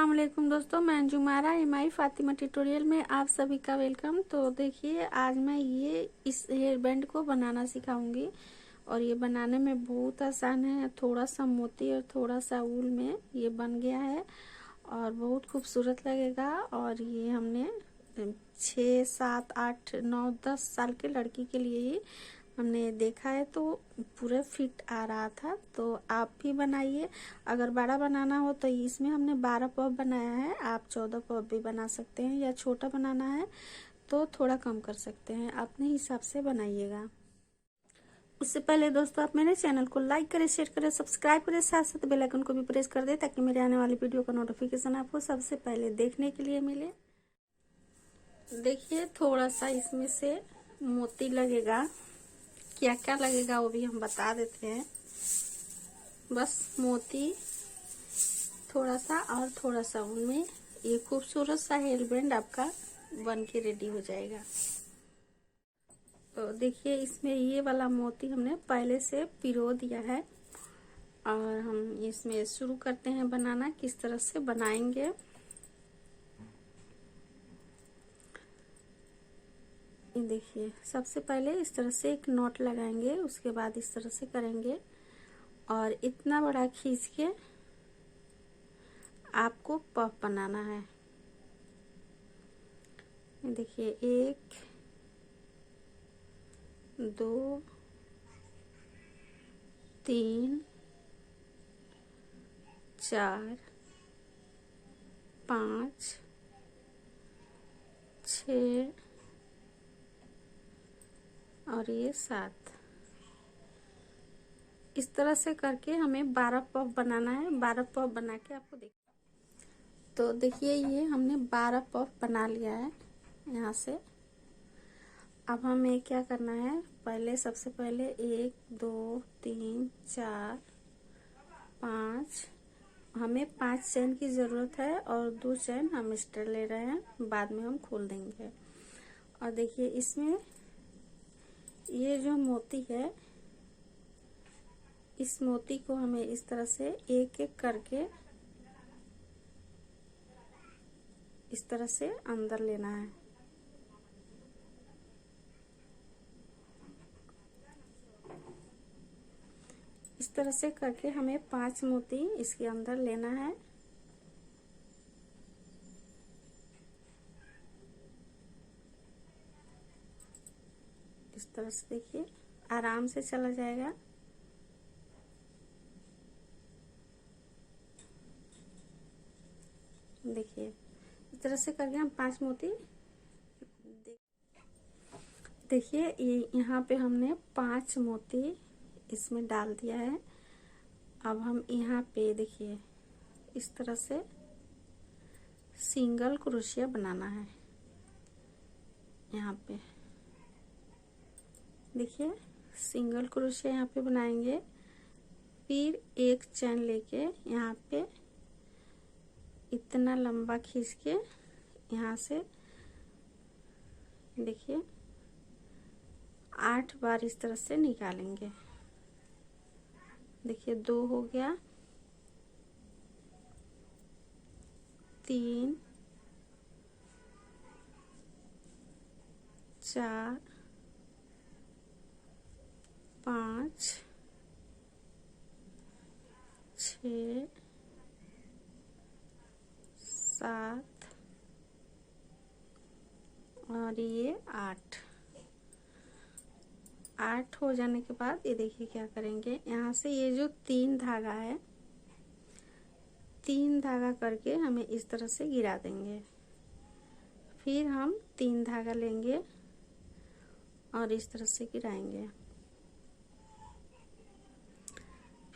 अस्सलाम वालेकुम दोस्तों, मैं अंजू मारा एमआई फातिमा ट्यूटोरियल में आप सभी का वेलकम। तो देखिए, आज मैं इस हेयर बैंड को बनाना सिखाऊंगी और ये बनाने में बहुत आसान है। थोड़ा सा मोती और थोड़ा सा ऊल में ये बन गया है और बहुत खूबसूरत लगेगा। और ये हमने 6, 7, 8, 9, 10 साल के लड़की के लिए ही हमने देखा है, तो पूरे फिट आ रहा था। तो आप भी बनाइए। अगर बड़ा बनाना हो तो इसमें हमने 12 पफ बनाया है, आप 14 पफ भी बना सकते हैं, या छोटा बनाना है तो थोड़ा कम कर सकते हैं, अपने हिसाब से बनाइएगा। उससे पहले दोस्तों, आप मेरे चैनल को लाइक करें, शेयर करें, सब्सक्राइब करें, साथ साथ बेल आइकन को भी प्रेस कर दें ताकि मेरे आने वाली वीडियो का नोटिफिकेशन आपको सबसे पहले देखने के लिए मिले। देखिए, थोड़ा सा इसमें से मोती लगेगा, क्या क्या लगेगा वो भी हम बता देते हैं। बस मोती थोड़ा सा और थोड़ा सा उनमें ये खूबसूरत सा हेयर बैंड आपका बन के रेडी हो जाएगा। तो देखिए, इसमें ये वाला मोती हमने पहले से पिरो दिया है और हम इसमें शुरू करते हैं बनाना। किस तरह से बनाएंगे, देखिए, सबसे पहले इस तरह से एक नॉट लगाएंगे, उसके बाद इस तरह से करेंगे और इतना बड़ा खींच के आपको पफ बनाना है। देखिए, 1, 2, 3, 4, 5, 6 और ये 7। इस तरह से करके हमें 12 पफ बनाना है। 12 पफ बना के आपको तो देखिए, ये हमने 12 पफ बना लिया है यहाँ से। अब हमें क्या करना है, पहले सबसे पहले 1, 2, 3, 4, 5, हमें 5 चैन की ज़रूरत है और 2 चैन हम एक्स्ट्रा ले रहे हैं, बाद में हम खोल देंगे। और देखिए, इसमें ये जो मोती है, इस मोती को हमें इस तरह से एक एक करके इस तरह से अंदर लेना है। इस तरह से करके हमें 5 मोती इसके अंदर लेना है। इस तरह से देखिए, आराम से चला जाएगा। देखिए, इस तरह से करके हम 5 मोती, देखिए, ये यहाँ पे हमने 5 मोती इसमें डाल दिया है। अब हम यहाँ पे देखिए, इस तरह से सिंगल क्रोशिया बनाना है। यहाँ पे देखिए, सिंगल क्रोशिया यहाँ पे बनाएंगे, फिर एक चैन लेके यहाँ पे इतना लंबा खींच के यहाँ से देखिए 8 बार इस तरह से निकालेंगे। देखिए, 2 हो गया, 3, 4, 5, 6, 7 और ये 8 हो जाने के बाद ये देखिए क्या करेंगे, यहाँ से ये जो 3 धागा है, 3 धागा करके हमें इस तरह से गिरा देंगे। फिर हम 3 धागा लेंगे और इस तरह से गिराएंगे।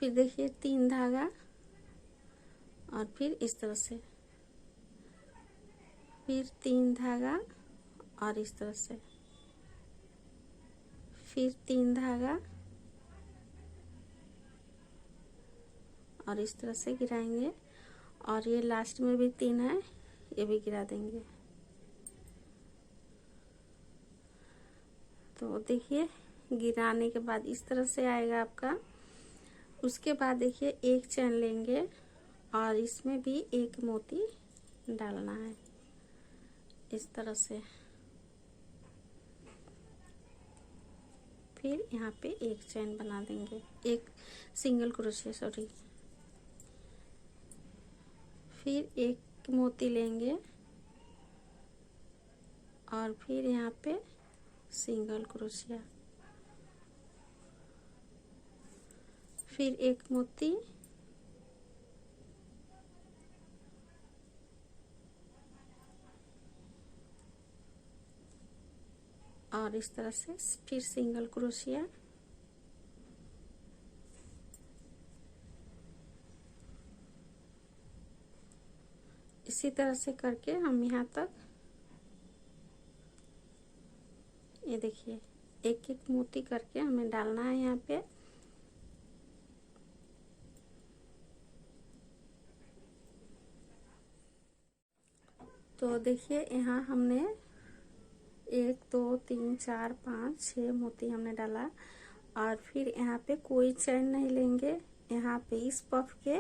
फिर देखिए 3 धागा और फिर इस तरह से, फिर 3 धागा और इस तरह से, फिर 3 धागा और इस तरह से गिराएंगे। और ये लास्ट में भी 3 है, ये भी गिरा देंगे। तो देखिए, गिराने के बाद इस तरह से आएगा आपका। उसके बाद देखिए, एक चैन लेंगे और इसमें भी एक मोती डालना है इस तरह से। फिर यहाँ पे एक चैन बना देंगे, एक सिंगल क्रोशिया सॉरी। फिर एक मोती लेंगे और फिर यहाँ पे सिंगल क्रोशिया, फिर एक मोती और इस तरह से फिर सिंगल क्रोशिया। इसी तरह से करके हम यहाँ तक, ये देखिए एक एक मोती करके हमें डालना है यहाँ पे। तो देखिए यहाँ हमने 1 2 3 4 5 6 मोती हमने डाला और फिर यहाँ पे कोई चैन नहीं लेंगे। यहाँ पे इस पफ के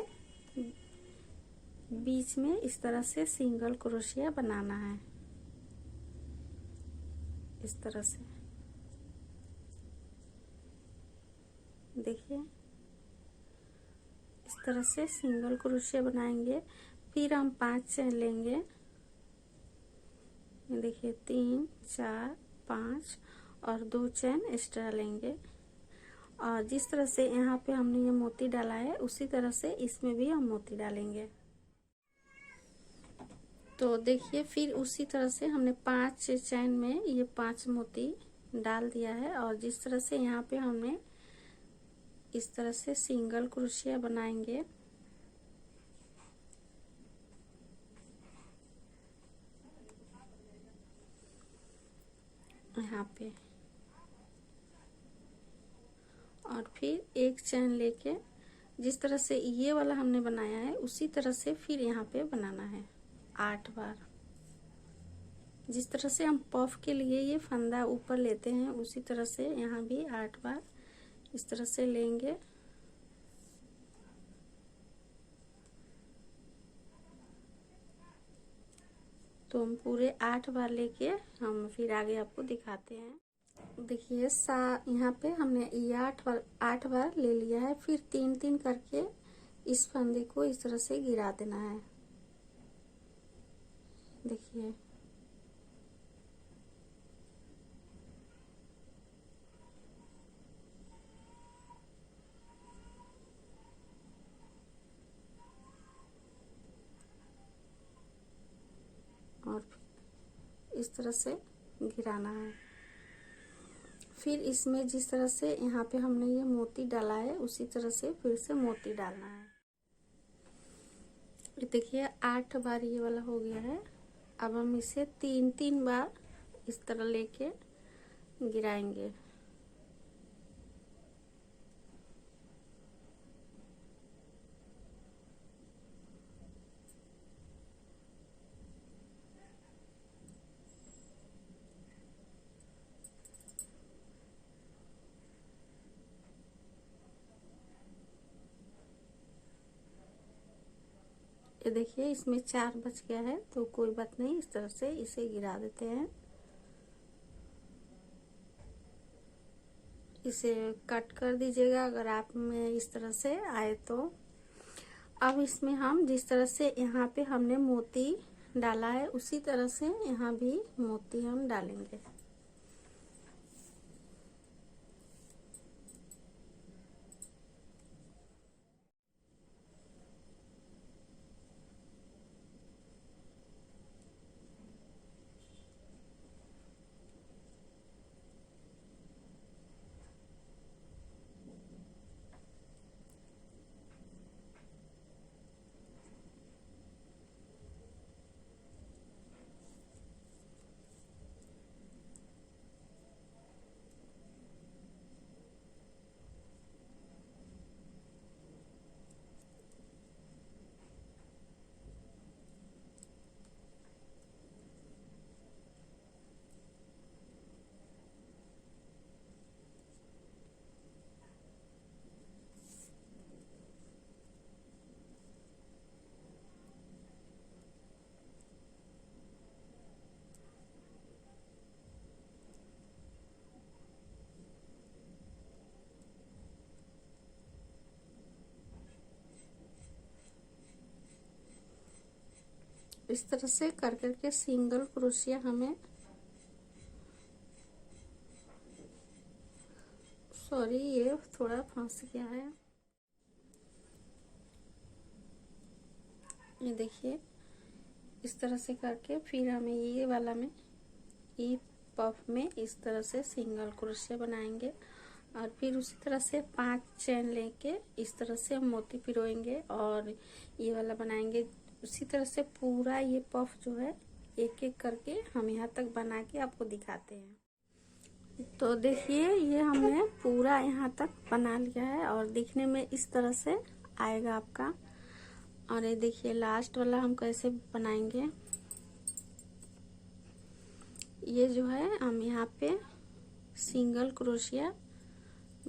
बीच में इस तरह से सिंगल क्रोशिया बनाना है, इस तरह से देखिए, इस तरह से सिंगल क्रोशिया बनाएंगे। फिर हम 5 चैन लेंगे, देखिए 3 4 5 और 2 चैन एक्स्ट्रा लेंगे। और जिस तरह से यहाँ पे हमने ये मोती डाला है उसी तरह से इसमें भी हम मोती डालेंगे। तो देखिए फिर उसी तरह से हमने 5 चैन में ये 5 मोती डाल दिया है और जिस तरह से यहाँ पे हमने इस तरह से सिंगल क्रोशिया बनाएंगे। यहाँ पे और फिर एक चैन लेके जिस तरह से ये वाला हमने बनाया है उसी तरह से फिर यहाँ पे बनाना है 8 बार। जिस तरह से हम पफ के लिए ये फंदा ऊपर लेते हैं उसी तरह से यहाँ भी 8 बार इस तरह से लेंगे। तो हम पूरे 8 बार लेके हम फिर आगे आपको दिखाते हैं। देखिए यहाँ पे हमने ये 8 बार ले लिया है। फिर 3-3 करके इस फंदे को इस तरह से गिरा देना है, देखिए। और इस तरह से गिराना है। फिर इसमें जिस तरह से यहाँ पे हमने ये मोती डाला है उसी तरह से फिर से मोती डालना है। देखिए 8 बार ये वाला हो गया है। अब हम इसे 3-3 बार इस तरह लेके गिराएंगे। ये देखिए इसमें 4 बच गया है तो कोई बात नहीं, इस तरह से इसे गिरा देते हैं। इसे कट कर दीजिएगा अगर आप में इस तरह से आए तो। अब इसमें हम जिस तरह से यहाँ पे हमने मोती डाला है उसी तरह से यहाँ भी मोती हम डालेंगे। इस तरह से कर करके सिंगल क्रोशिया हमें, सॉरी ये थोड़ा फंस गया है, ये देखिए इस तरह से करके फिर हमें ये वाला में, ये पफ में इस तरह से सिंगल क्रोशिया बनाएंगे और फिर उसी तरह से 5 चेन लेके इस तरह से मोती पिरोएंगे और ये वाला बनाएंगे। उसी तरह से पूरा ये पफ जो है एक एक करके हम यहाँ तक बना के आपको दिखाते हैं। तो देखिए ये हमने पूरा यहाँ तक बना लिया है और दिखने में इस तरह से आएगा आपका। और ये देखिए लास्ट वाला हम कैसे बनाएंगे, ये जो है हम यहाँ पे सिंगल क्रोशिया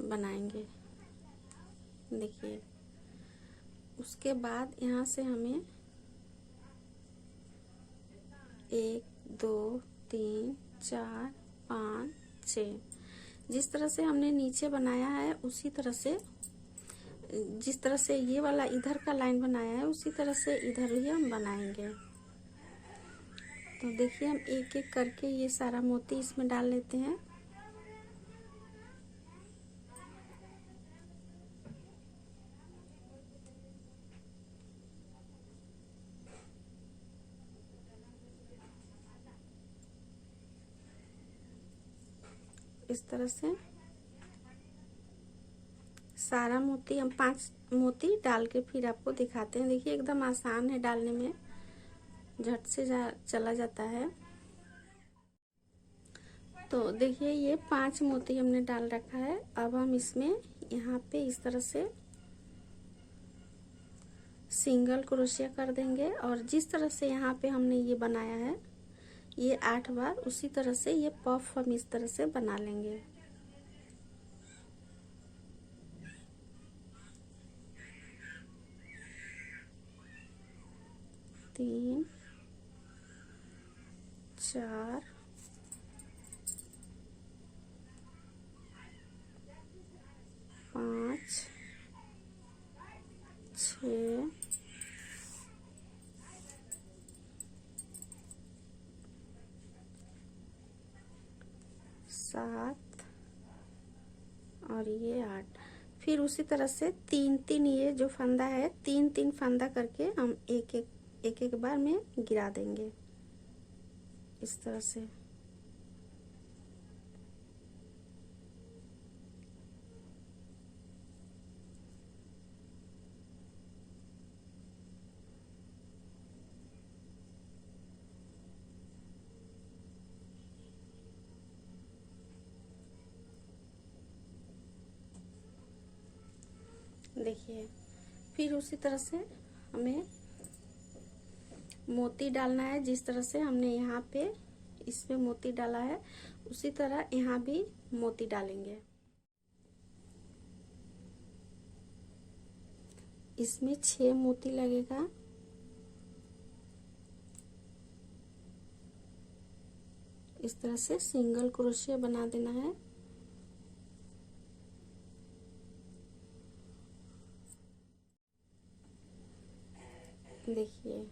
बनाएंगे। देखिए उसके बाद यहाँ से हमें 1 2 3 4 5 6 जिस तरह से हमने नीचे बनाया है उसी तरह से, जिस तरह से ये वाला इधर का लाइन बनाया है उसी तरह से इधर ही हम बनाएंगे। तो देखिए हम एक एक करके ये सारा मोती इसमें डाल लेते हैं। इस तरह से सारा मोती हम 5 मोती डाल के फिर आपको दिखाते हैं। देखिए एकदम आसान है डालने में, झट से चला जाता है। तो देखिए ये 5 मोती हमने डाल रखा है। अब हम इसमें यहाँ पे इस तरह से सिंगल क्रोशिया कर देंगे और जिस तरह से यहाँ पे हमने ये बनाया है ये 8 बार, उसी तरह से ये पफ हम इस तरह से बना लेंगे। तीन 4 5 6 7 और ये 8। फिर उसी तरह से 3-3 ये जो फंदा है 3-3 फंदा करके हम एक एक बार में गिरा देंगे इस तरह से। देखिए फिर उसी तरह से हमें मोती डालना है। जिस तरह से हमने यहाँ पे इसमें मोती डाला है उसी तरह यहाँ भी मोती डालेंगे। इसमें 6 मोती लगेगा। इस तरह से सिंगल क्रोशिया बना देना है। देखिए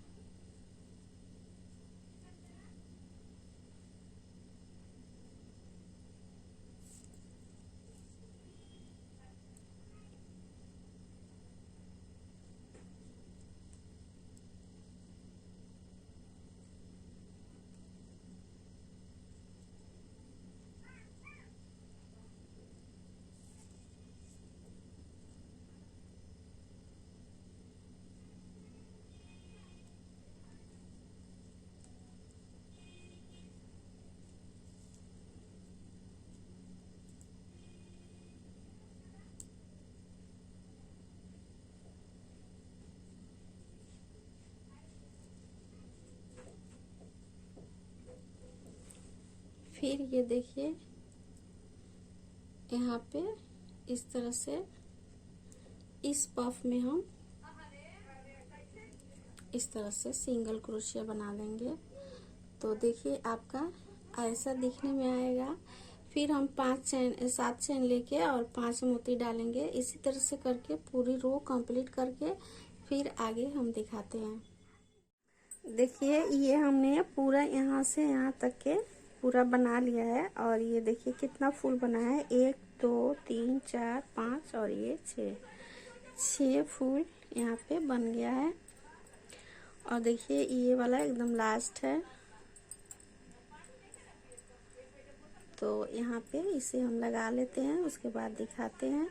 फिर ये देखिए यहाँ पे इस तरह से इस पफ में हम इस तरह से सिंगल क्रोशिया बना देंगे। तो देखिए आपका ऐसा दिखने में आएगा। फिर हम 7 चैन लेके और 5 मोती डालेंगे। इसी तरह से करके पूरी रो कंप्लीट करके फिर आगे हम दिखाते हैं। देखिए ये हमने पूरा यहाँ से यहाँ तक के पूरा बना लिया है। और ये देखिए कितना फूल बना है, 1 2 3 4 5 और ये 6 फूल यहाँ पे बन गया है। और देखिए ये वाला एकदम लास्ट है, तो यहाँ पे इसे हम लगा लेते हैं, उसके बाद दिखाते हैं।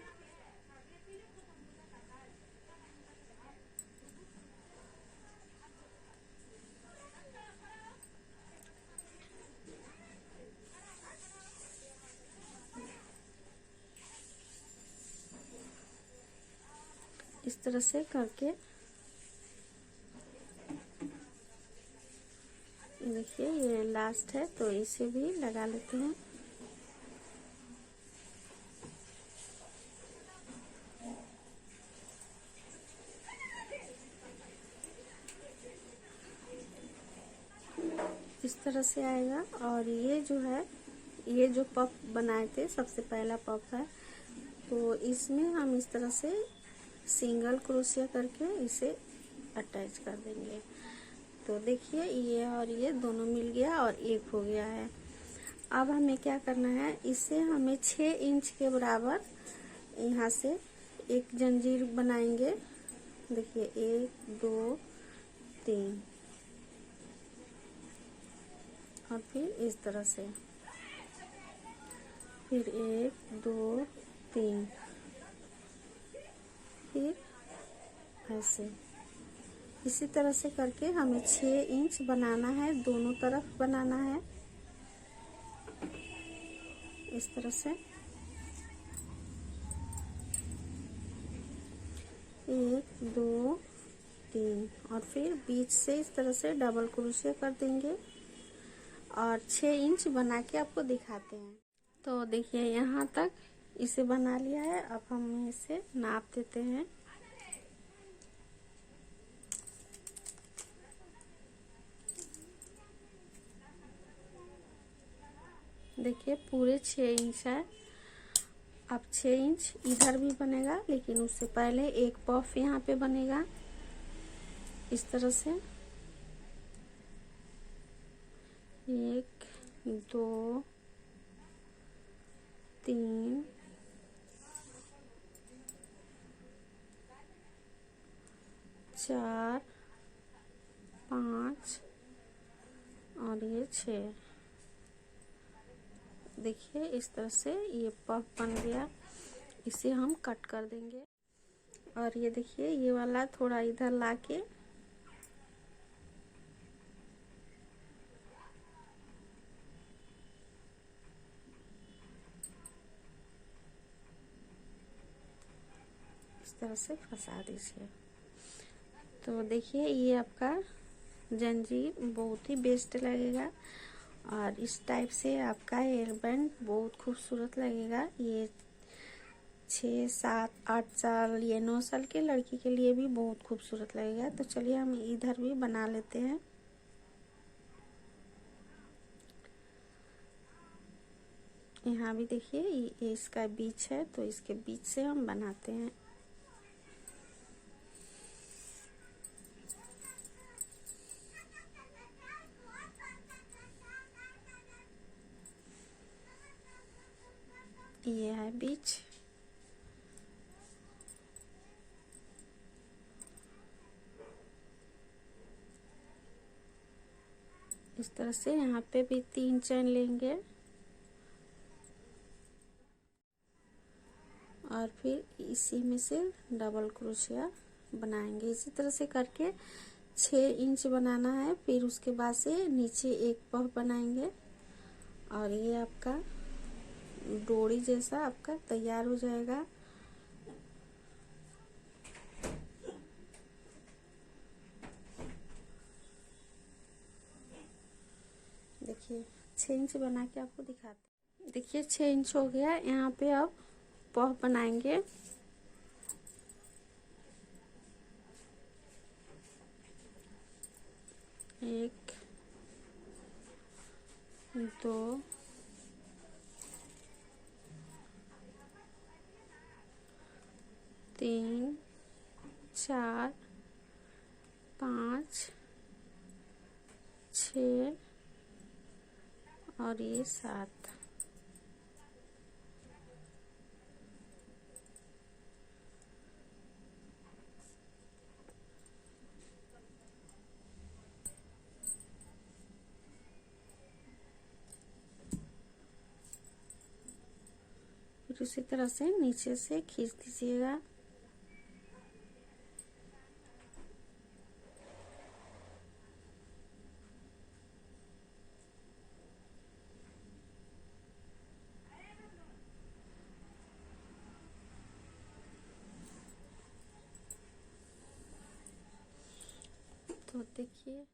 इस तरह से करके देखिए ये लास्ट है, तो इसे भी लगा लेते हैं। इस तरह से आएगा। और ये जो है, ये जो पफ बनाए थे सबसे पहला पफ है, तो इसमें हम इस तरह से सिंगल क्रोशिया करके इसे अटैच कर देंगे। तो देखिए ये और ये दोनों मिल गया और एक हो गया है। अब हमें क्या करना है, इसे हमें 6 इंच के बराबर यहाँ से एक जंजीर बनाएंगे। देखिए 1 2 3 और फिर इस तरह से, फिर 1 2 3, फिर ऐसे। इसी तरह से करके हमें 6 इंच बनाना है, दोनों तरफ बनाना है इस तरह से। 1 2 3 और फिर बीच से इस तरह से डबल क्रोशिया कर देंगे और 6 इंच बना के आपको दिखाते हैं। तो देखिए यहाँ तक इसे बना लिया है। अब हम इसे नाप देते हैं। देखिए पूरे 6 इंच है। अब 6 इंच इधर भी बनेगा, लेकिन उससे पहले एक पफ यहाँ पे बनेगा इस तरह से। 1 2 3 4 5 और ये 6। देखिए इस तरह से ये पफ बन गया। इसे हम कट कर देंगे। और ये देखिए ये वाला थोड़ा इधर लाके इस तरह से फंसा दीजिए। तो देखिए ये आपका जंजीर बहुत ही बेस्ट लगेगा और इस टाइप से आपका हेयर बैंड बहुत खूबसूरत लगेगा। ये 6 7 8 साल या 9 साल के लड़की के लिए भी बहुत खूबसूरत लगेगा। तो चलिए हम इधर भी बना लेते हैं। यहाँ भी देखिए ये इसका बीच है, तो इसके बीच से हम बनाते हैं। ये है बीच। इस तरह से यहाँ पे भी 3 चैन लेंगे और फिर इसी में से डबल क्रोशिया बनाएंगे। इसी तरह से करके 6 इंच बनाना है। फिर उसके बाद से नीचे एक पफ बनाएंगे और ये आपका डोरी जैसा आपका तैयार हो जाएगा। देखिए 6 इंच बना के आपको दिखाते हैं। देखिए 6 इंच हो गया। यहाँ पे अब पफ बनाएंगे। एक 2 3 4 5 6 और ये 7। फिर उसी तरह से नीचे से खींच दीजिएगा। तो देखिए